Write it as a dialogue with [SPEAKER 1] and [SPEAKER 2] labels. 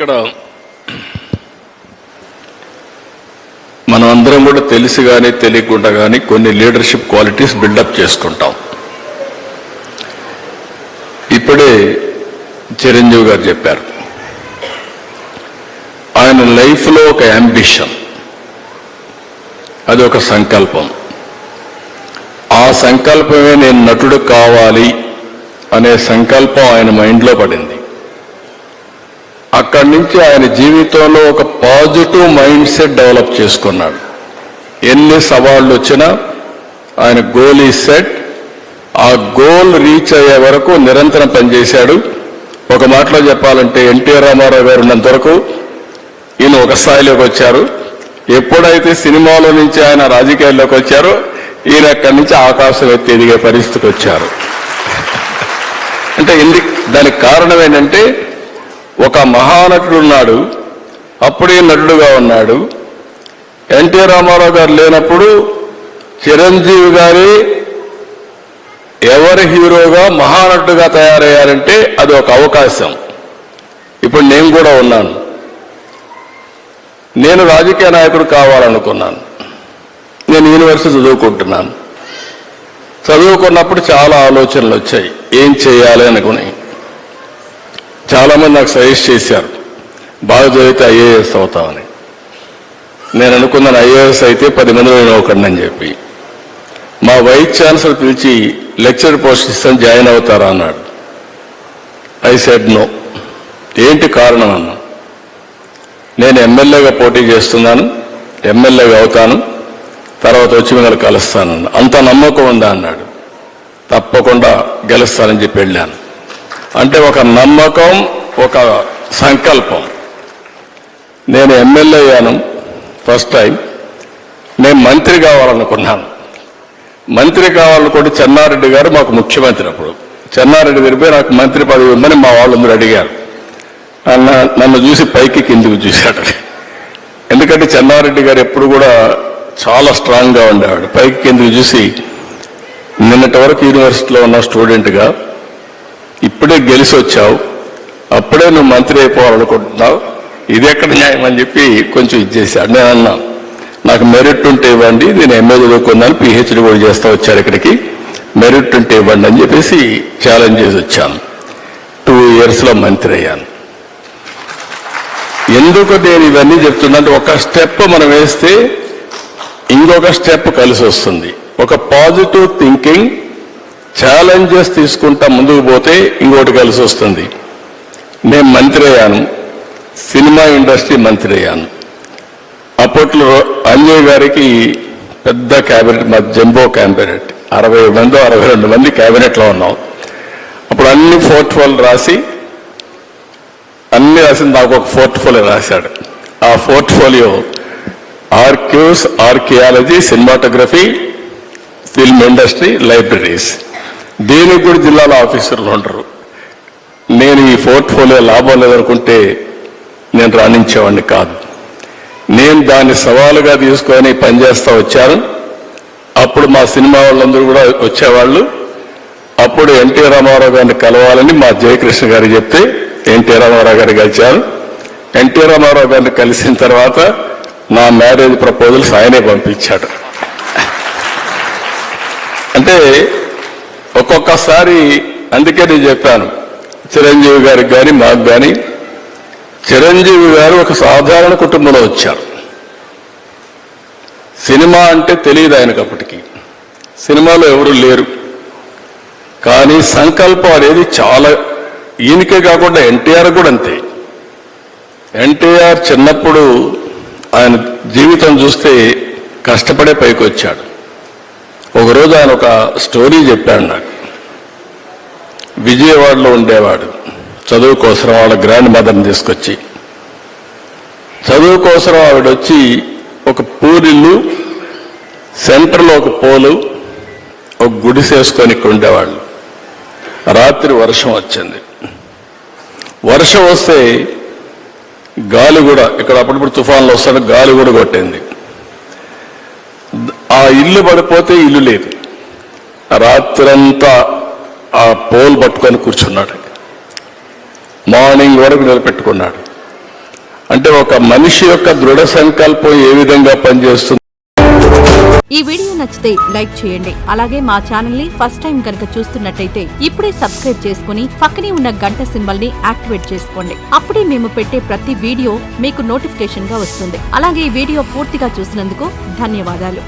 [SPEAKER 1] ఇక్కడ మనం అందరం కూడా తెలిసి కానీ తెలియకుండా కానీ కొన్ని లీడర్షిప్ క్వాలిటీస్ బిల్డప్ చేసుకుంటాం. ఇప్పుడే చిరంజీవి గారు చెప్పారు, ఆయన లైఫ్లో ఒక యాంబిషన్, అది ఒక సంకల్పం. ఆ సంకల్పమే నేను నటుడు కావాలి అనే సంకల్పం ఆయన మైండ్లో పడింది. అక్కడి నుంచి ఆయన జీవితంలో ఒక పాజిటివ్ మైండ్ సెట్ డెవలప్ చేసుకున్నాడు. ఎన్ని సవాళ్ళు వచ్చినా ఆయన గోల్ ఈ సెట్, ఆ గోల్ రీచ్ అయ్యే వరకు నిరంతరం పనిచేశాడు. ఒక మాటలో చెప్పాలంటే ఎన్టీఆర్ రామారావు గారు ఉన్నంత వరకు ఈయన ఒక స్థాయిలోకి వచ్చారు. ఎప్పుడైతే సినిమాలో నుంచి ఆయన రాజకీయాల్లోకి వచ్చారో ఈయన అక్కడి నుంచి ఆకాశం ఎత్తి ఎదిగే పరిస్థితికి వచ్చారు. అంటే దానికి కారణం ఏంటంటే ఒక మహానటుడు ఉన్నాడు, అప్పుడే నటుడుగా ఉన్నాడు. ఎన్టీ రామారావు గారు లేనప్పుడు చిరంజీవి గారి ఎవరి హీరోగా మహానటుడుగా తయారయ్యారంటే అది ఒక అవకాశం. ఇప్పుడు నేను కూడా ఉన్నాను. నేను రాజకీయ నాయకుడు కావాలనుకున్నాను. నేను యూనివర్సిటీ చదువుకుంటున్నాను. చదువుకున్నప్పుడు చాలా ఆలోచనలు వచ్చాయి, ఏం చేయాలి అనుకుని. చాలామంది నాకు సజెస్ట్ చేశారు, బాగా చదివితే ఐఏఎస్ అవుతామని. నేను అనుకున్నాను ఐఏఎస్ అయితే 10 మందిలో నేను ఒకడిని అని చెప్పి. మా వైస్ ఛాన్సలర్ పిలిచి లెక్చర్ పోస్ట్ ఇస్తాను, జాయిన్ అవుతారా అన్నాడు. I said no. ఏంటి కారణం అన్నా, నేను ఎమ్మెల్యేగా పోటీ చేస్తున్నాను, ఎమ్మెల్యేగా అవుతాను, తర్వాత వచ్చి మిమ్మల్ని కలుస్తానన్నా. అంత నమ్మకం ఉందా అన్నాడు. తప్పకుండా గెలుస్తానని చెప్పి వెళ్ళాను. అంటే ఒక నమ్మకం, ఒక సంకల్పం. నేను ఎమ్మెల్యే అయ్యాను ఫస్ట్ టైం. నేను మంత్రి కావాలనుకున్నాను. మంత్రి కావాలనుకుంటే చెన్నారెడ్డి గారు మాకు ముఖ్యమంత్రి. అప్పుడు చెన్నారెడ్డి గారిపై నాకు మంత్రి పదవి ఇవ్వమని మా వాళ్ళందరూ అడిగారు. నన్ను చూసి పైకి కిందికి చూశాడు. ఎందుకంటే చెన్నారెడ్డి గారు ఎప్పుడు కూడా చాలా స్ట్రాంగ్గా ఉండేవాడు. పైకి కిందికి చూసి, నిన్నటి వరకు యూనివర్సిటీలో ఉన్న స్టూడెంట్గా ఇప్పుడే గెలిచి వచ్చావు, అప్పుడే నువ్వు మంత్రి అయిపోవాలనుకుంటున్నావు, ఇది ఎక్కడ న్యాయం అని చెప్పి కొంచెం ఇచ్చేసాడు. నేను అన్నా, నాకు మెరిట్ ఉంటే ఇవ్వండి, నేను ఎంఏ చదువుకున్నాను, పిహెచ్డీ కూడా చేస్తా వచ్చారు ఇక్కడికి, మెరిట్ ఉంటే ఇవ్వండి అని చెప్పేసి ఛాలెంజ్ చేసి వచ్చాను. 2 ఇయర్స్లో మంత్రి అయ్యాను. ఎందుకు నేను ఇవన్నీ చెప్తున్నా, ఒక స్టెప్ మనం వేస్తే ఇంకొక స్టెప్ కలిసి వస్తుంది. ఒక పాజిటివ్ థింకింగ్, ఛాలెంజెస్ తీసుకుంటా ముందుకు పోతే ఇంకోటి కలిసి వస్తుంది. నేను మంత్రి అయ్యాను, సినిమా ఇండస్ట్రీ మంత్రి అయ్యాను. అప్పట్లో అంజయ్ గారికి పెద్ద క్యాబినెట్, మా జంబో క్యాబినెట్, 60 మంది 62 మంది క్యాబినెట్లో ఉన్నాం. అప్పుడు అన్ని పోర్ట్ఫోలియో రాసి నాకు ఒక పోర్ట్ఫోలియో రాశాడు. ఆ పోర్ట్ఫోలియో ఆర్క్యూస్, archaeology, cinematography, film industry, libraries. దీనికి కూడా జిల్లాలో ఆఫీసర్లు ఉండరు. నేను ఈ పోర్ట్ఫోలియో లాభం లేదనుకుంటే నేను రాణించేవాడిని కాదు. నేను దాన్ని సవాలుగా తీసుకొని పనిచేస్తూ వచ్చాను. అప్పుడు మా సినిమా వాళ్ళందరూ కూడా వచ్చేవాళ్ళు. అప్పుడు ఎన్టీ రామారావు గారిని కలవాలని మా జయకృష్ణ గారు చెప్తే ఎన్టీ రామారావు గారు కలిశారు. ఎన్టీ రామారావు గారిని కలిసిన తర్వాత నా మ్యారేజ్ ప్రపోజల్స్ ఆయనే పంపించాడు. అంటే ఒక్కొక్కసారి, అందుకే నేను చెప్పాను చిరంజీవి గారికి కానీ మాకు కానీ, చిరంజీవి గారు ఒక సాధారణ కుటుంబంలో వచ్చారు. సినిమా అంటే తెలియదు ఆయనకు అప్పటికి, సినిమాలో ఎవరు లేరు. కానీ సంకల్పం అనేది చాలా, ఈయనకే కాకుండా ఎన్టీఆర్ కూడా అంతే. ఎన్టీఆర్ చిన్నప్పుడు ఆయన జీవితం చూస్తే కష్టపడే పైకి వచ్చాడు. ఒకరోజు ఆయన ఒక స్టోరీ చెప్పాడు నాకు. విజయవాడలో ఉండేవాడు, చదువు కోసం వాళ్ళ గ్రాండ్ మదర్ని తీసుకొచ్చి, చదువు కోసం ఆవిడ వచ్చి ఒక పూరిల్లు, సెంటర్లో ఒక పోలు, ఒక గుడిసేసుకొని ఇక్కడ ఉండేవాళ్ళు. రాత్రి వర్షం వచ్చింది. వర్షం వస్తే గాలి కూడా, ఇక్కడ అప్పుడప్పుడు తుఫాన్లు వస్తాడు, గాలి కూడా కొట్టింది. ఆ ఇల్లు పడిపోతే ఇల్లు లేదు. రాత్రంతా ఆ పోల్ పట్టుకొని కూర్చున్నాడు. మార్నింగ్ వరకు నిలబెట్టుకున్నాడు. అంటే ఒక మనిషి యొక్క దృఢ సంకల్పం ఏ విధంగా పనిచేస్తుంది.
[SPEAKER 2] ఈ వీడియో నచ్చితే లైక్ చేయండి. అలాగే మా ఛానల్ ని ఫస్ట్ టైం కనుక చూస్తున్నట్టయితే ఇప్పుడే సబ్స్క్రైబ్ చేసుకుని పక్కనే ఉన్న గంట సింబల్ ని యాక్టివేట్ చేసుకోండి. అప్పుడే మేము పెట్టే ప్రతి వీడియో మీకు నోటిఫికేషన్ గా వస్తుంది. అలాగే ఈ వీడియో పూర్తిగా చూసినందుకు ధన్యవాదాలు.